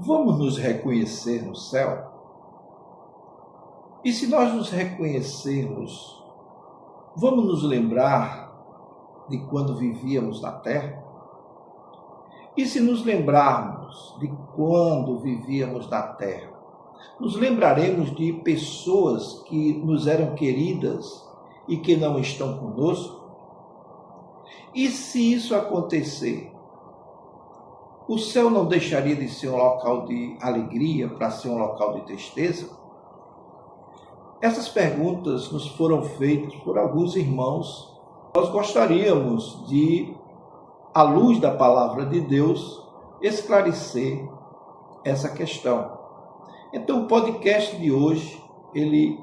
Vamos nos reconhecer no céu? E se nós nos reconhecermos, vamos nos lembrar de quando vivíamos na terra? E se nos lembrarmos de quando vivíamos na terra, nos lembraremos de pessoas que nos eram queridas e que não estão conosco? E se isso acontecer, o céu não deixaria de ser um local de alegria para ser um local de tristeza? Essas perguntas nos foram feitas por alguns irmãos. Nós gostaríamos de, à luz da palavra de Deus, esclarecer essa questão. Então, o podcast de hoje, ele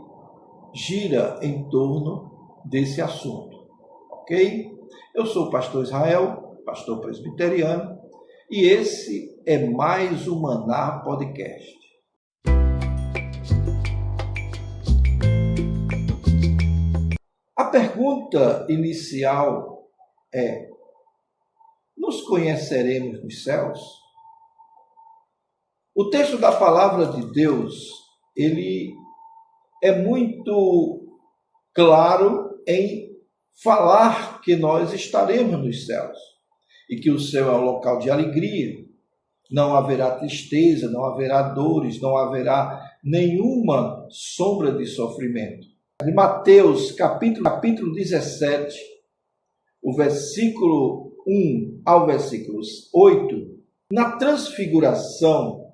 gira em torno desse assunto, ok? Eu sou o pastor Israel, pastor presbiteriano, e esse é mais um Maná Podcast. A pergunta inicial é: nos conheceremos nos céus? O texto da palavra de Deus, ele é muito claro em falar que nós estaremos nos céus e que o céu é um local de alegria, não haverá tristeza, não haverá dores, não haverá nenhuma sombra de sofrimento. Em Mateus capítulo 17, o versículo 1 ao versículo 8, na transfiguração,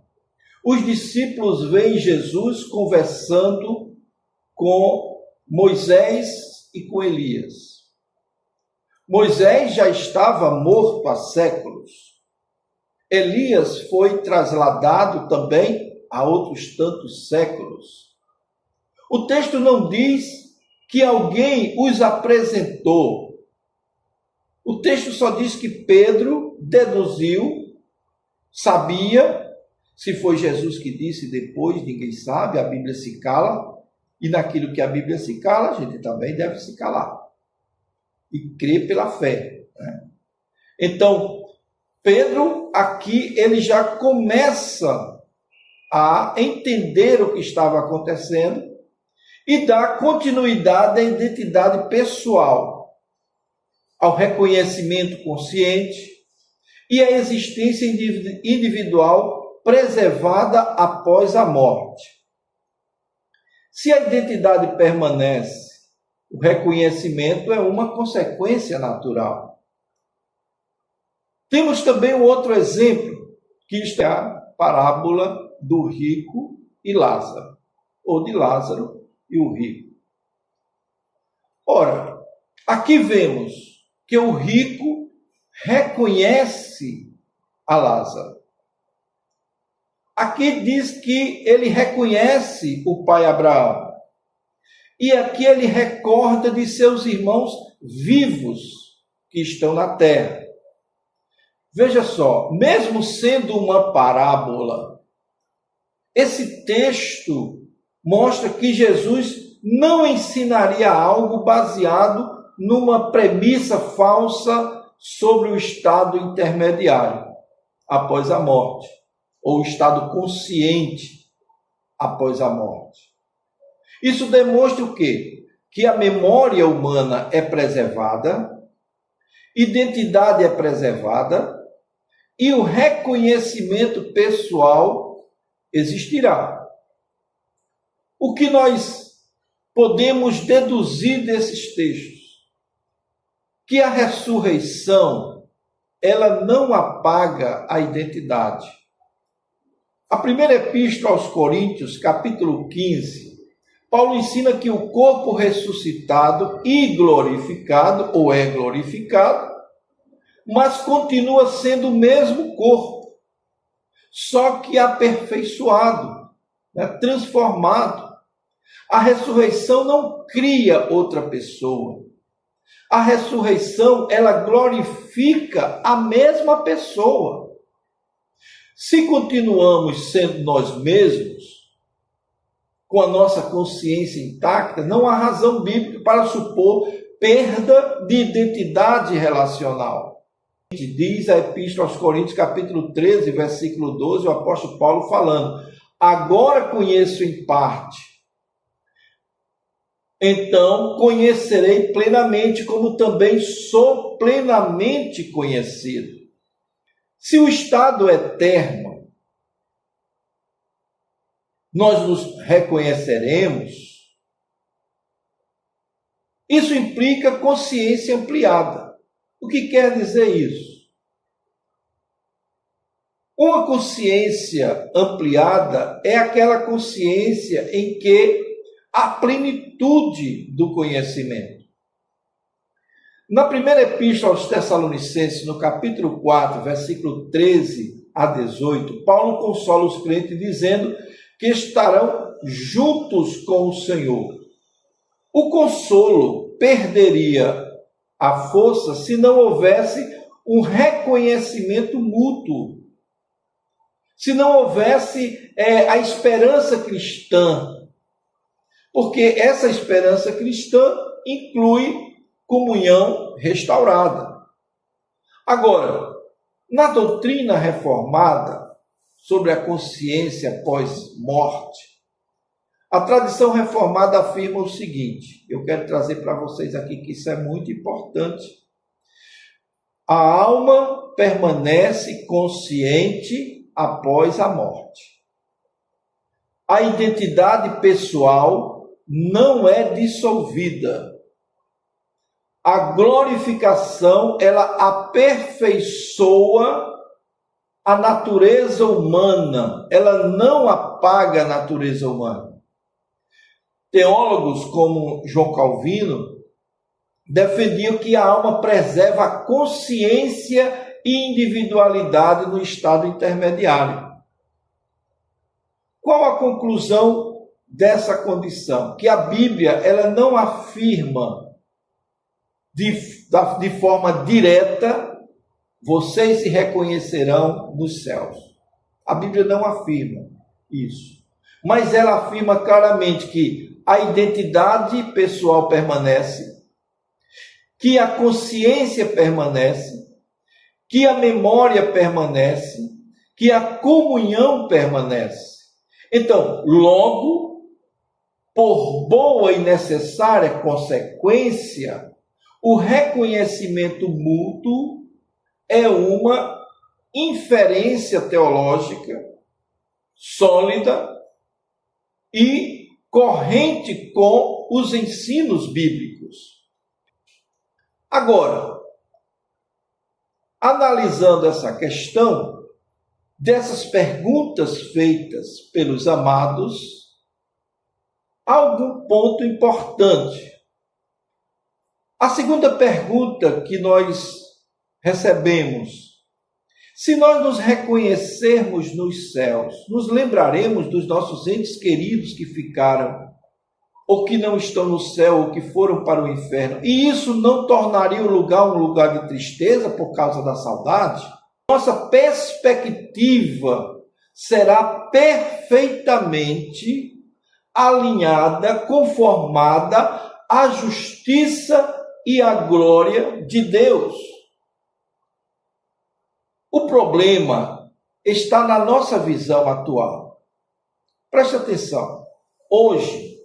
os discípulos veem Jesus conversando com Moisés e com Elias. Moisés já estava morto há séculos. Elias foi trasladado também há outros tantos séculos. O texto não diz que alguém os apresentou. O texto só diz que Pedro deduziu, sabia. Se foi Jesus que disse depois, ninguém sabe, a Bíblia se cala. E naquilo que a Bíblia se cala, a gente também deve se calar. E crer pela fé, né? Então, Pedro aqui, ele já começa a entender o que estava acontecendo e dá continuidade à identidade pessoal, ao reconhecimento consciente e à existência individual preservada após a morte. Se a identidade permanece, o reconhecimento é uma consequência natural. Temos também um outro exemplo, que é a parábola do rico e Lázaro, ou de Lázaro e o rico. Ora, aqui vemos que o rico reconhece a Lázaro. Aqui diz que ele reconhece o pai Abraão. E aqui ele recorda de seus irmãos vivos que estão na terra. Veja só, mesmo sendo uma parábola, esse texto mostra que Jesus não ensinaria algo baseado numa premissa falsa sobre o estado intermediário após a morte, ou o estado consciente após a morte. Isso demonstra o quê? Que a memória humana é preservada, identidade é preservada e o reconhecimento pessoal existirá. O que nós podemos deduzir desses textos? Que a ressurreição, ela não apaga a identidade. A primeira epístola aos Coríntios, capítulo 15, Paulo ensina que o corpo ressuscitado e glorificado, ou é glorificado, mas continua sendo o mesmo corpo, só que aperfeiçoado, né, transformado. A ressurreição não cria outra pessoa. A ressurreição, ela glorifica a mesma pessoa. Se continuamos sendo nós mesmos, com a nossa consciência intacta, não há razão bíblica para supor perda de identidade relacional. Diz a Epístola aos Coríntios, capítulo 13, versículo 12, o apóstolo Paulo falando: agora conheço em parte, então conhecerei plenamente, como também sou plenamente conhecido. Se o estado eterno, nós nos reconheceremos, isso implica consciência ampliada. O que quer dizer isso? Uma consciência ampliada é aquela consciência em que há plenitude do conhecimento. Na primeira epístola aos Tessalonicenses, no capítulo 4, versículo 13 a 18, Paulo consola os crentes dizendo que estarão juntos com o Senhor. O consolo perderia a força se não houvesse um reconhecimento mútuo, se não houvesse a esperança cristã, porque essa esperança cristã inclui comunhão restaurada. Agora, na doutrina reformada sobre a consciência pós-morte, a tradição reformada afirma o seguinte, eu quero trazer para vocês aqui que isso é muito importante. A alma permanece consciente após a morte. A identidade pessoal não é dissolvida. A glorificação, ela aperfeiçoa a natureza humana, ela não apaga a natureza humana. Teólogos como João Calvino defendiam que a alma preserva a consciência e individualidade no estado intermediário. Qual a conclusão dessa condição? Que a Bíblia ela não afirma de forma direta: vocês se reconhecerão nos céus. A Bíblia não afirma isso. Mas ela afirma claramente que a identidade pessoal permanece, que a consciência permanece, que a memória permanece, que a comunhão permanece. Então, logo, por boa e necessária consequência, o reconhecimento mútuo é uma inferência teológica sólida e corrente com os ensinos bíblicos. Agora, analisando essa questão, dessas perguntas feitas pelos amados, há algum ponto importante. A segunda pergunta que nós recebemos: se nós nos reconhecermos nos céus, nos lembraremos dos nossos entes queridos que ficaram, ou que não estão no céu, ou que foram para o inferno, e isso não tornaria o lugar um lugar de tristeza por causa da saudade? Nossa perspectiva será perfeitamente alinhada, conformada à justiça e à glória de Deus. O problema está na nossa visão atual. Preste atenção. Hoje,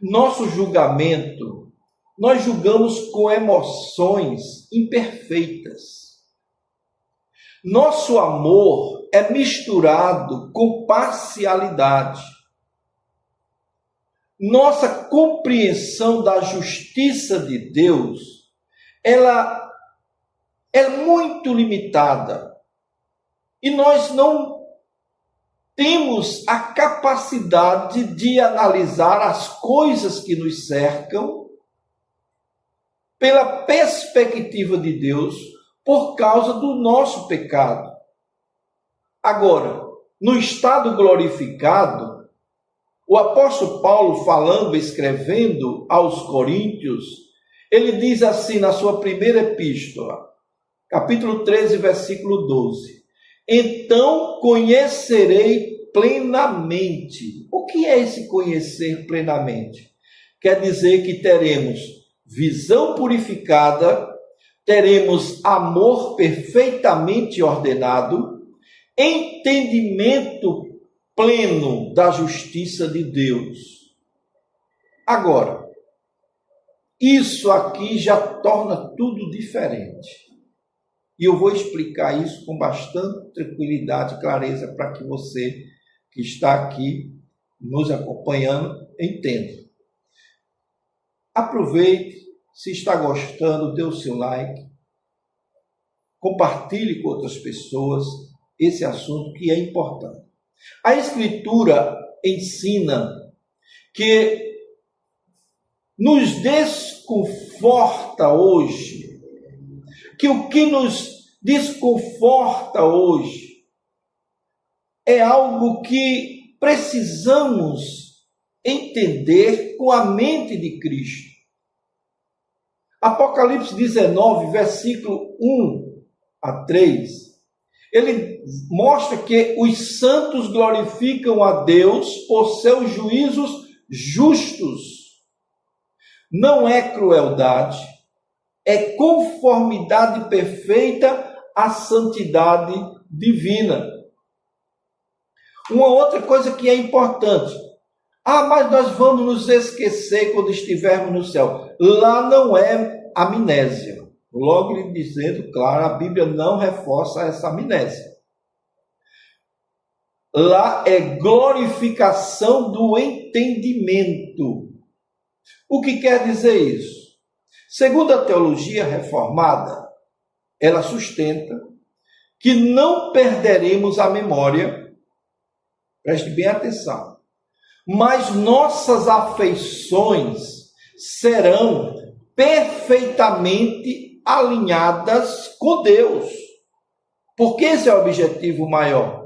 nosso julgamento, nós julgamos com emoções imperfeitas. Nosso amor é misturado com parcialidade. Nossa compreensão da justiça de Deus, ela é muito limitada. E nós não temos a capacidade de analisar as coisas que nos cercam pela perspectiva de Deus por causa do nosso pecado. Agora, no estado glorificado, o apóstolo Paulo falando, escrevendo aos Coríntios, ele diz assim na sua primeira epístola, capítulo 13, versículo 12: então conhecerei plenamente. O que é esse conhecer plenamente? Quer dizer que teremos visão purificada, teremos amor perfeitamente ordenado, entendimento pleno da justiça de Deus. Agora, isso aqui já torna tudo diferente. E eu vou explicar isso com bastante tranquilidade e clareza para que você que está aqui nos acompanhando entenda. Aproveite, se está gostando, dê o seu like, compartilhe com outras pessoas esse assunto que é importante. A Escritura ensina que nos desconforta hoje, que o que nos desconforta hoje é algo que precisamos entender com a mente de Cristo. Apocalipse 19, versículo 1 a 3, ele mostra que os santos glorificam a Deus por seus juízos justos. Não é crueldade, é conformidade perfeita à santidade divina. Uma outra coisa que é importante. Mas nós vamos nos esquecer quando estivermos no céu. Lá não é amnésia. Logo lhe dizendo, claro, a Bíblia não reforça essa amnésia. Lá é glorificação do entendimento. O que quer dizer isso? Segundo a teologia reformada, ela sustenta que não perderemos a memória, preste bem atenção, mas nossas afeições serão perfeitamente alinhadas com Deus, porque esse é o objetivo maior.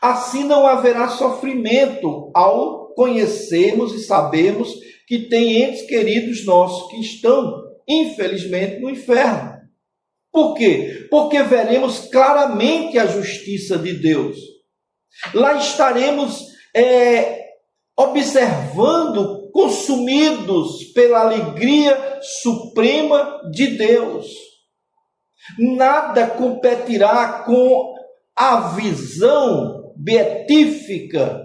Assim não haverá sofrimento ao conhecermos e sabermos que tem entes queridos nossos que estão, infelizmente, no inferno. Por quê? Porque veremos claramente a justiça de Deus. Lá estaremos observando, consumidos pela alegria suprema de Deus. Nada competirá com a visão beatífica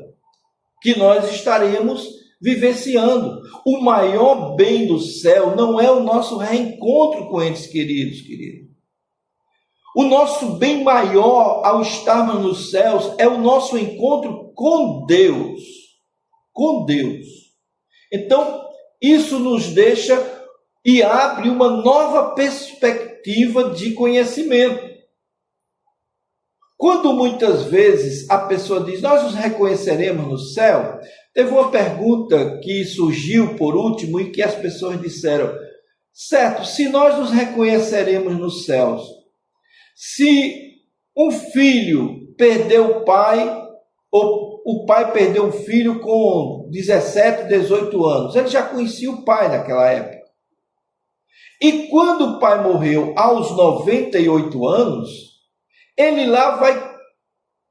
que nós estaremos vivenciando. O maior bem do céu não é o nosso reencontro com entes queridos, querido. O nosso bem maior ao estarmos nos céus é o nosso encontro com Deus. Com Deus. Então, isso nos deixa e abre uma nova perspectiva de conhecimento. Quando muitas vezes a pessoa diz, nós nos reconheceremos no céu, teve uma pergunta que surgiu por último e que as pessoas disseram, certo, se nós nos reconheceremos nos céus, se um filho perdeu o pai, ou o pai perdeu um filho com 17, 18 anos, ele já conhecia o pai naquela época. E quando o pai morreu aos 98 anos, ele lá vai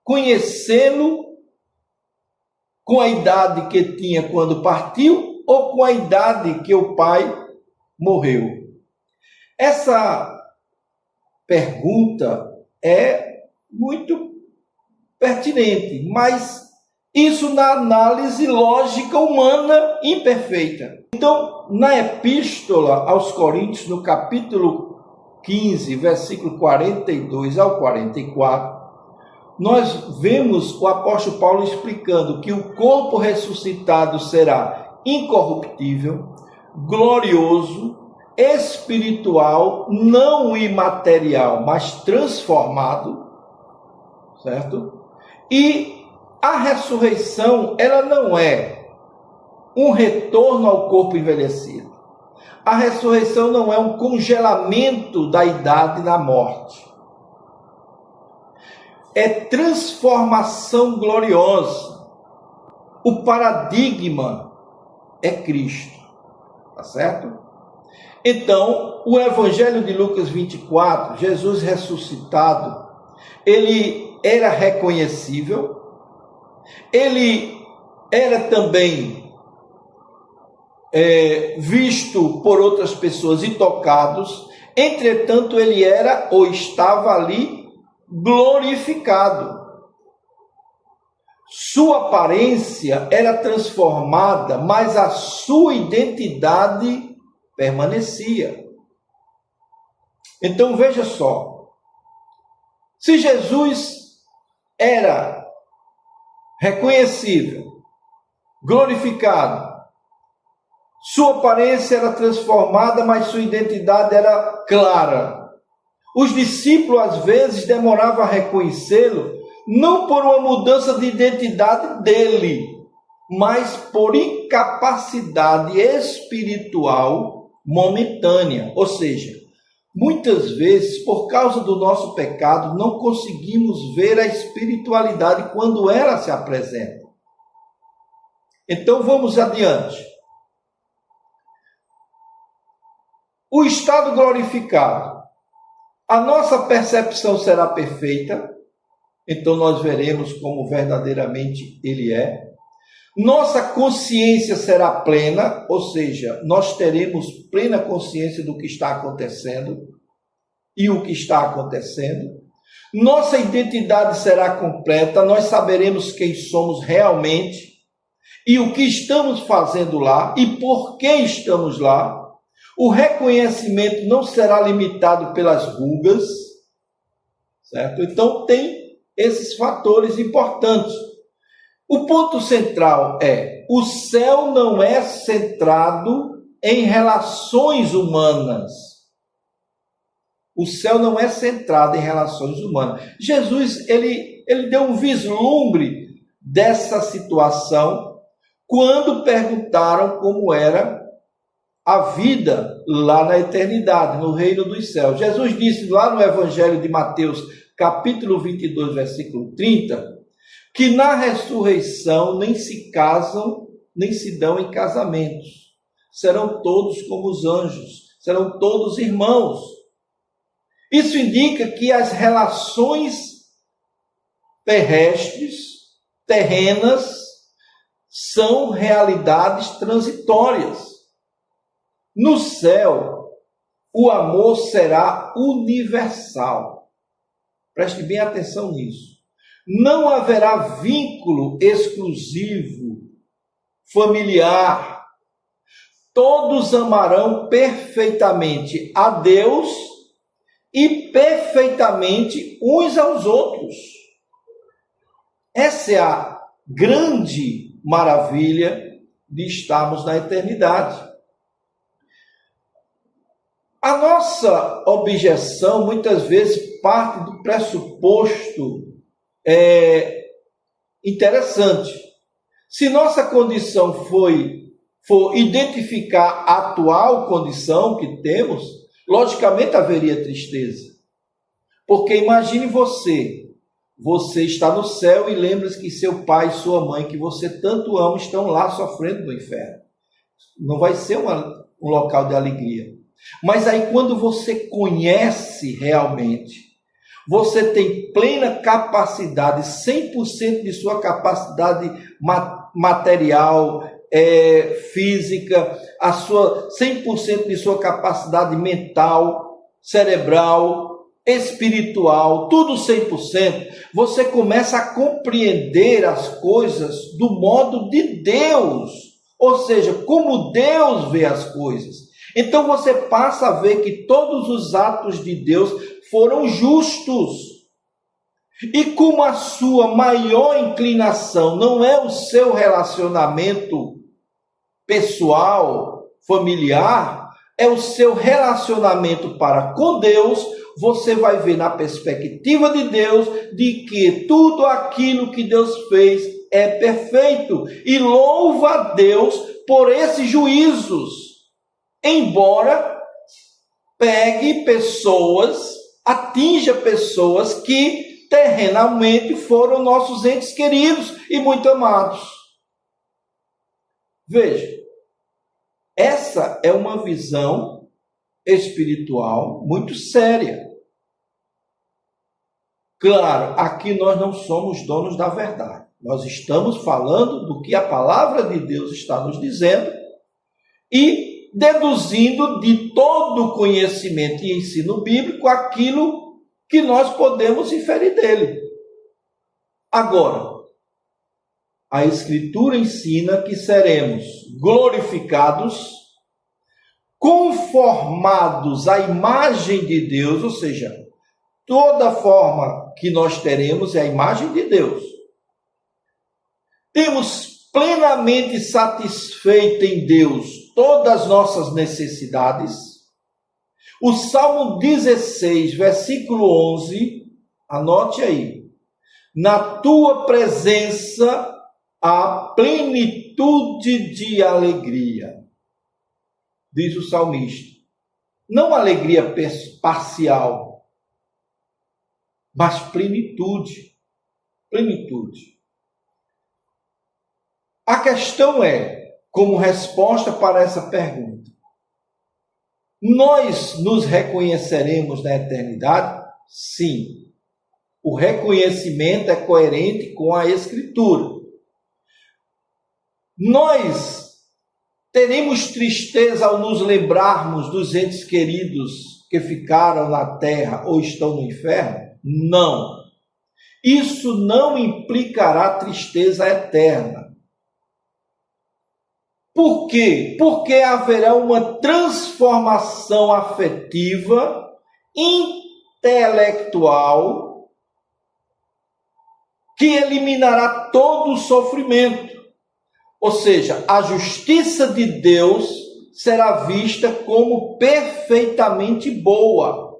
conhecê-lo com a idade que tinha quando partiu ou com a idade que o pai morreu. Essa pergunta é muito pertinente, mas isso na análise lógica humana imperfeita. Então, na epístola aos Coríntios, no capítulo 15, versículo 42 ao 44, nós vemos o apóstolo Paulo explicando que o corpo ressuscitado será incorruptível, glorioso, espiritual, não imaterial, mas transformado, certo? E a ressurreição, ela não é um retorno ao corpo envelhecido. A ressurreição não é um congelamento da idade na morte. É transformação gloriosa. O paradigma é Cristo. Tá certo? Então, o Evangelho de Lucas 24, Jesus ressuscitado, ele era reconhecível, ele era também visto por outras pessoas e tocados, Entretanto, ele era ou estava ali glorificado. Sua aparência era transformada, mas a sua identidade permanecia. Então veja só, se Jesus era reconhecível, glorificado, sua aparência era transformada, mas sua identidade era clara. Os discípulos às vezes demoravam a reconhecê-lo, não por uma mudança de identidade dele, mas por incapacidade espiritual momentânea. Ou seja, muitas vezes, por causa do nosso pecado, não conseguimos ver a espiritualidade quando ela se apresenta. Então vamos adiante. O estado glorificado. A nossa percepção será perfeita, então nós veremos como verdadeiramente ele é. Nossa consciência será plena, ou seja, nós teremos plena consciência do que está acontecendo e o que está acontecendo. Nossa identidade será completa, nós saberemos quem somos realmente e o que estamos fazendo lá e por que estamos lá. O reconhecimento não será limitado pelas rugas, certo? Então tem esses fatores importantes. O ponto central é: o céu não é centrado em relações humanas. O céu não é centrado em relações humanas. Jesus, ele deu um vislumbre dessa situação quando perguntaram como era a vida lá na eternidade, no reino dos céus. Jesus disse lá no Evangelho de Mateus, capítulo 22, versículo 30, que na ressurreição nem se casam, nem se dão em casamentos. Serão todos como os anjos, serão todos irmãos. Isso indica que as relações terrestres, terrenas, são realidades transitórias. No céu, o amor será universal. Preste bem atenção nisso. Não haverá vínculo exclusivo, familiar. Todos amarão perfeitamente a Deus e perfeitamente uns aos outros. Essa é a grande maravilha de estarmos na eternidade. A nossa objeção muitas vezes parte do pressuposto interessante. Se nossa condição for identificar a atual condição que temos, logicamente haveria tristeza. Porque imagine você está no céu e lembre-se que seu pai e sua mãe, que você tanto ama, estão lá sofrendo no inferno. Não vai ser um local de alegria. Mas aí quando você conhece realmente, você tem plena capacidade, 100% de sua capacidade material, física, a sua 100% de sua capacidade mental, cerebral, espiritual, tudo 100%, você começa a compreender as coisas do modo de Deus, ou seja, como Deus vê as coisas. Então você passa a ver que todos os atos de Deus foram justos. E como a sua maior inclinação não é o seu relacionamento pessoal, familiar, é o seu relacionamento para com Deus, você vai ver na perspectiva de Deus de que tudo aquilo que Deus fez é perfeito. E louva a Deus por esses juízos. Embora pegue pessoas, atinja pessoas que terrenalmente foram nossos entes queridos e muito amados. Veja, essa é uma visão espiritual muito séria. Claro, aqui nós não somos donos da verdade. Nós estamos falando do que a palavra de Deus está nos dizendo e deduzindo de todo o conhecimento e ensino bíblico aquilo que nós podemos inferir dele. Agora, a Escritura ensina que seremos glorificados, conformados à imagem de Deus, ou seja, toda forma que nós teremos é a imagem de Deus. Temos plenamente satisfeito em Deus todas as nossas necessidades. O Salmo 16, versículo 11, anote aí. Na tua presença há plenitude de alegria, diz o salmista. Não alegria parcial, mas plenitude. Plenitude. A questão é, como resposta para essa pergunta, nós nos reconheceremos na eternidade? Sim. O reconhecimento é coerente com a Escritura. Nós teremos tristeza ao nos lembrarmos dos entes queridos que ficaram na terra ou estão no inferno? Não. Isso não implicará tristeza eterna. Por quê? Porque haverá uma transformação afetiva, intelectual, que eliminará todo o sofrimento. Ou seja, a justiça de Deus será vista como perfeitamente boa.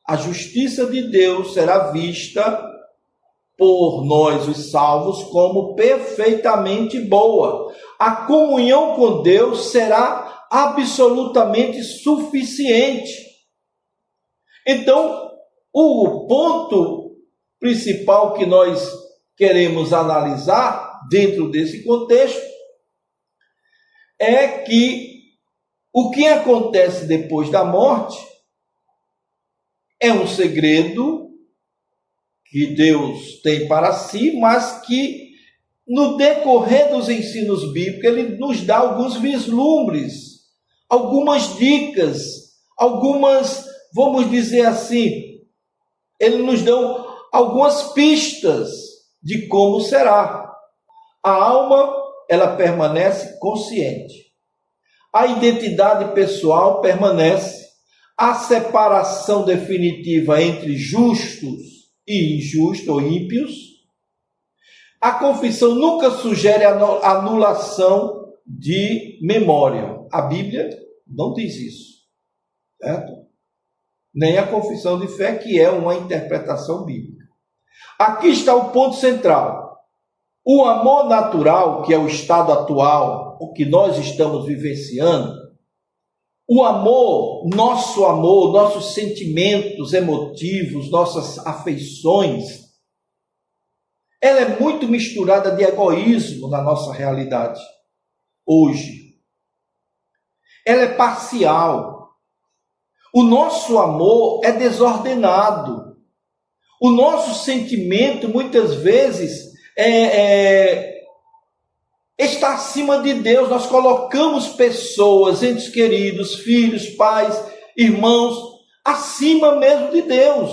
A justiça de Deus será vista por nós, os salvos, como perfeitamente boa. A comunhão com Deus será absolutamente suficiente. Então, o ponto principal que nós queremos analisar dentro desse contexto é que o que acontece depois da morte é um segredo que Deus tem para si, mas que no decorrer dos ensinos bíblicos ele nos dá alguns vislumbres, algumas dicas, algumas, vamos dizer assim, ele nos dá algumas pistas de como será. A alma, ela permanece consciente. A identidade pessoal permanece. A separação definitiva entre justos e injustos ou ímpios. A confissão nunca sugere anulação de memória. A Bíblia não diz isso, certo? Nem a confissão de fé, que é uma interpretação bíblica. Aqui está o ponto central. O amor natural, que é o estado atual, o que nós estamos vivenciando, o amor, nossos sentimentos emotivos, nossas afeições, ela é muito misturada de egoísmo na nossa realidade, hoje. Ela é parcial. O nosso amor é desordenado. O nosso sentimento, muitas vezes, está acima de Deus. Nós colocamos pessoas, entes queridos, filhos, pais, irmãos, acima mesmo de Deus.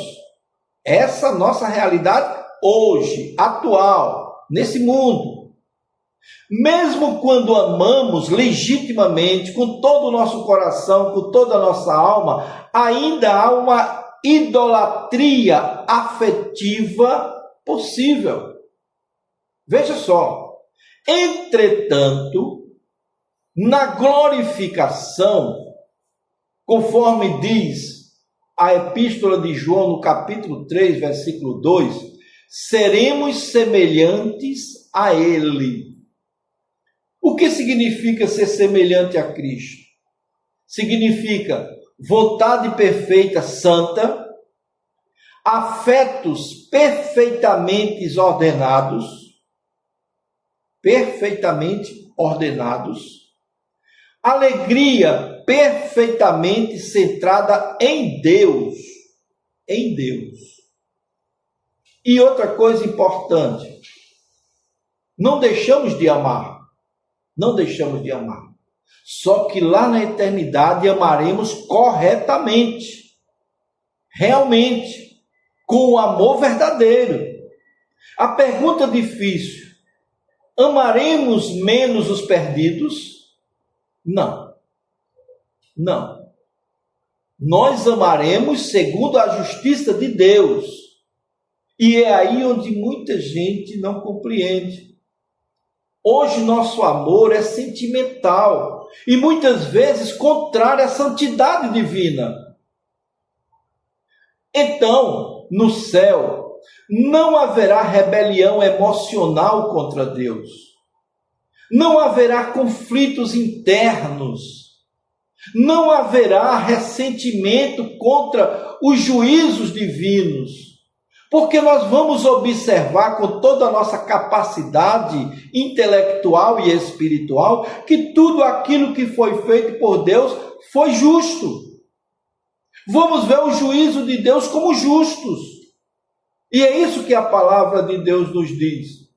Essa é a nossa realidade hoje, atual, nesse mundo. Mesmo quando amamos legitimamente, com todo o nosso coração, com toda a nossa alma, ainda há uma idolatria afetiva possível. Veja só, entretanto, na glorificação, conforme diz a Epístola de João no capítulo 3, versículo 2, seremos semelhantes a Ele. O que significa ser semelhante a Cristo? Significa vontade perfeita, santa, afetos perfeitamente ordenados, alegria perfeitamente centrada em Deus, E outra coisa importante, não deixamos de amar. Só que lá na eternidade amaremos corretamente, realmente, com o amor verdadeiro. A pergunta difícil: amaremos menos os perdidos? Não. Não. Nós amaremos segundo a justiça de Deus. E é aí onde muita gente não compreende. Hoje nosso amor é sentimental e muitas vezes contrário à santidade divina. Então, no céu, não haverá rebelião emocional contra Deus. Não haverá conflitos internos. Não haverá ressentimento contra os juízos divinos. Porque nós vamos observar com toda a nossa capacidade intelectual e espiritual que tudo aquilo que foi feito por Deus foi justo. Vamos ver o juízo de Deus como justos. E é isso que a palavra de Deus nos diz.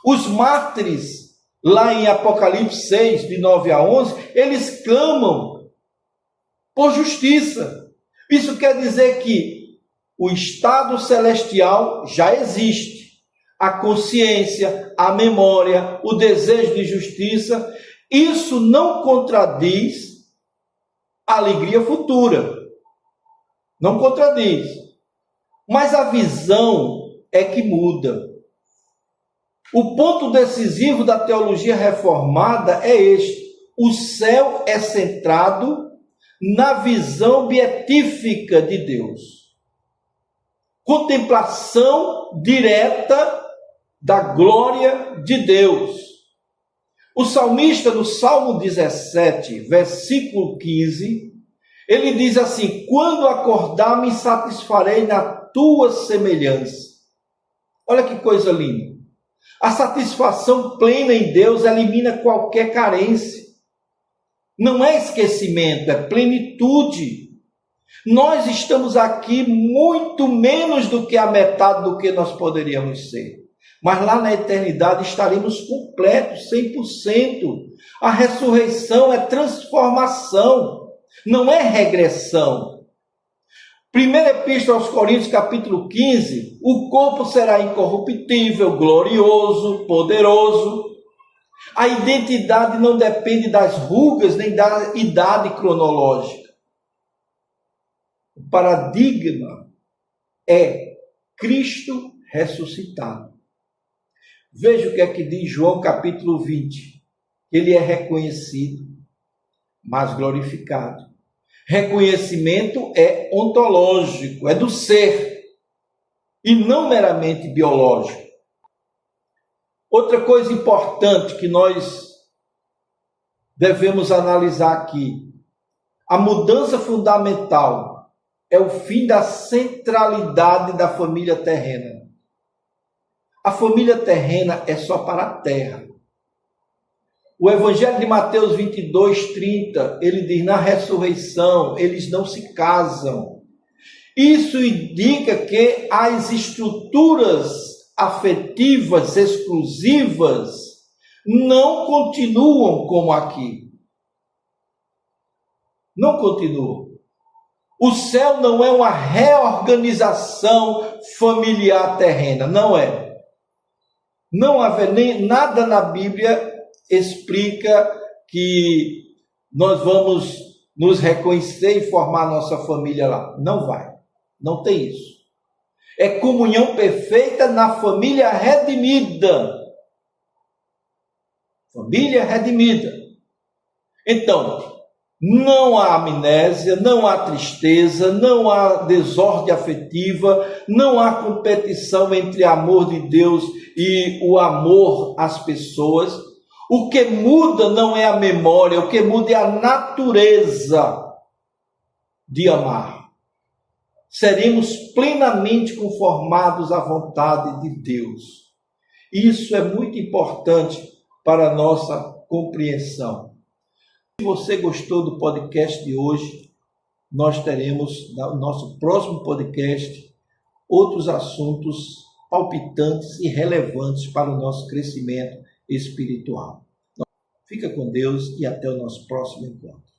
Os mártires, lá em Apocalipse 6, de 9 a 11, eles clamam por justiça. Isso quer dizer que o estado celestial já existe. A consciência, a memória, o desejo de justiça, isso não contradiz a alegria futura. Não contradiz. Mas a visão é que muda. O ponto decisivo da teologia reformada é este: o céu é centrado na visão beatífica de Deus. Contemplação direta da glória de Deus. O salmista, no Salmo 17, versículo 15, ele diz assim: quando acordar, me satisfarei na tua semelhança. Olha que coisa linda. A satisfação plena em Deus elimina qualquer carência. Não é esquecimento, é plenitude. Nós estamos aqui muito menos do que a metade do que nós poderíamos ser. Mas lá na eternidade estaremos completos, 100%. A ressurreição é transformação, não é regressão. Primeira Epístola aos Coríntios, capítulo 15, o corpo será incorruptível, glorioso, poderoso. A identidade não depende das rugas nem da idade cronológica. O paradigma é Cristo ressuscitado. Veja o que é que diz João capítulo 20. Ele é reconhecido, mas glorificado. Reconhecimento é ontológico, é do ser, e não meramente biológico. Outra coisa importante que nós devemos analisar aqui: a mudança fundamental é o fim da centralidade da família terrena. A família terrena é só para a terra. O Evangelho de Mateus 22, 30, ele diz: na ressurreição, eles não se casam. Isso indica que as estruturas afetivas exclusivas não continuam como aqui. Não continuam. O céu não é uma reorganização familiar terrena, não é. Não haver nem nada na Bíblia explica que nós vamos nos reconhecer e formar nossa família lá. Não vai, não tem isso. É comunhão perfeita na família redimida. Família redimida. Então, não há amnésia, não há tristeza, não há desordem afetiva, não há competição entre amor de Deus e o amor às pessoas. O que muda não é a memória, o que muda é a natureza de amar. Seremos plenamente conformados à vontade de Deus. Isso é muito importante para a nossa compreensão. Se você gostou do podcast de hoje, nós teremos no nosso próximo podcast outros assuntos palpitantes e relevantes para o nosso crescimento espiritual. Fica com Deus e até o nosso próximo encontro.